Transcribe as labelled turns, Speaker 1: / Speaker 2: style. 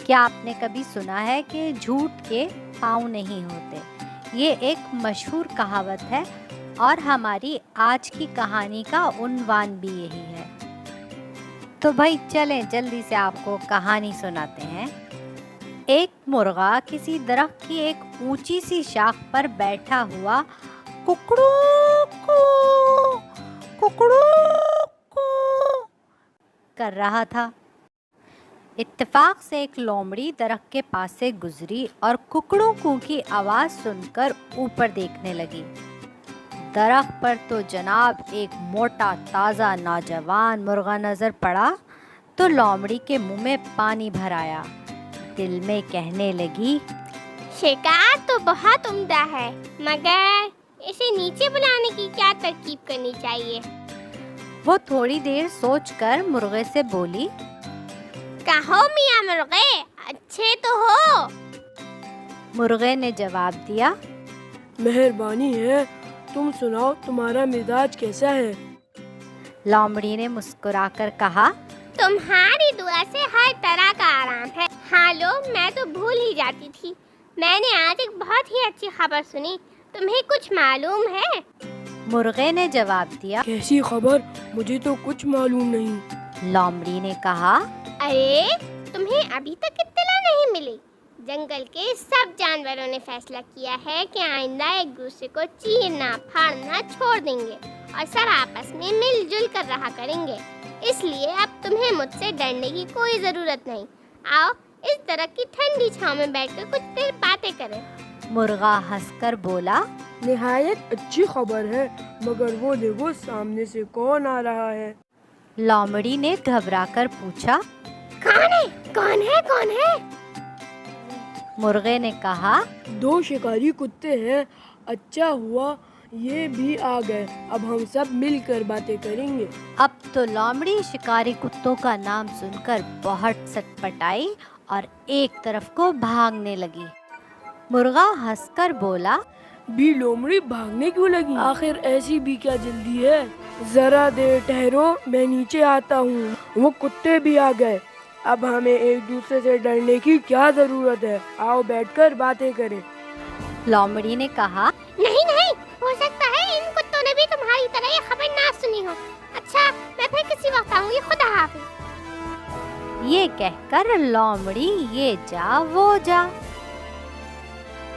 Speaker 1: کیا آپ نے کبھی سنا ہے کہ جھوٹ کے پاؤں نہیں ہوتے؟ یہ ایک مشہور کہاوت ہے اور ہماری آج کی کہانی کا عنوان بھی یہی ہے۔ تو بھائی چلیں جلدی سے آپ کو کہانی سناتے ہیں۔ ایک مرغا کسی درخت کی ایک اونچی سی شاخ پر بیٹھا ہوا ککڑو کو ککڑو کو کر رہا تھا۔ اتفاق سے ایک لومڑی درخت کے پاس سے گزری اور ککڑو کو کی آواز سن کر اوپر دیکھنے لگی۔ درخت پر تو جناب ایک موٹا تازہ نوجوان مرغا نظر پڑا تو لومڑی کے منہ میں پانی بھر آیا۔ دل میں کہنے لگی،
Speaker 2: شکار تو بہت عمدہ ہے، مگر اسے نیچے بلانے کی کیا ترکیب کرنی چاہیے؟
Speaker 1: وہ تھوڑی دیر سوچ کر مرغے سے بولی،
Speaker 2: کہو میاں مرغے، اچھے تو ہو۔
Speaker 1: مرغے نے جواب دیا،
Speaker 3: مہربانی ہے، تم سناؤ تمہارا مزاج کیسا ہے؟
Speaker 1: لومڑی نے مسکرا کر کہا،
Speaker 2: تمہاری دعا سے ہر طرح کا آرام ہے۔ ہاں لو، میں تو بھول ہی جاتی تھی، میں نے آج ایک بہت ہی اچھی خبر سنی، تمہیں کچھ معلوم ہے؟
Speaker 1: مرغے نے جواب دیا،
Speaker 3: کیسی خبر؟ مجھے تو کچھ معلوم نہیں۔
Speaker 1: لومڑی نے کہا،
Speaker 2: ارے تمہیں ابھی تک اطلاع نہیں ملی؟ جنگل کے سب جانوروں نے فیصلہ کیا ہے کہ آئندہ ایک دوسرے کو چیرنا پھاڑنا چھوڑ دیں گے اور سب آپس میں مل جل کر رہا کریں گے۔ اس لیے اب تمہیں مجھ سے ڈرنے کی کوئی ضرورت نہیں۔ آؤ اس درخت کی ٹھنڈی چھاؤں میں بیٹھ کر کچھ دیر باتیں کریں۔
Speaker 1: مرغا ہنس کر بولا،
Speaker 3: نہایت اچھی خبر ہے، مگر وہ دیکھو سامنے سے کون آ رہا ہے؟
Speaker 1: لومڑی نے گھبرا کر پوچھا،
Speaker 2: کون ہے کون ہے کون ہے؟
Speaker 1: مرغے نے کہا،
Speaker 3: 2 شکاری کتے ہیں، اچھا ہوا یہ بھی آ گئے، اب ہم سب مل کر باتیں کریں گے۔
Speaker 1: اب تو لومڑی شکاری کتوں کا نام سن کر بہت سٹپٹائی اور ایک طرف کو بھاگنے لگی۔ مرغا ہنس کر بولا،
Speaker 3: بھی لومڑی بھاگنے کیوں لگی؟ آخر ایسی بھی کیا جلدی ہے؟ ذرا دیر ٹھہرو، میں نیچے آتا ہوں۔ وہ کتے بھی آ گئے، اب ہمیں ایک دوسرے سے ڈرنے کی کیا ضرورت ہے؟ آؤ بیٹھ کر باتیں کریں۔
Speaker 1: لومڑی نے کہا،
Speaker 2: نہیں نہیں، ہو سکتا ہے ان کتوں نے بھی تمہاری طرح یہ خبر نہ سنی ہو۔ اچھا، میں پھر کسی وقت آؤں گی، خدا حافظ۔
Speaker 1: یہ کہہ کر لومڑی یہ جا وہ جا۔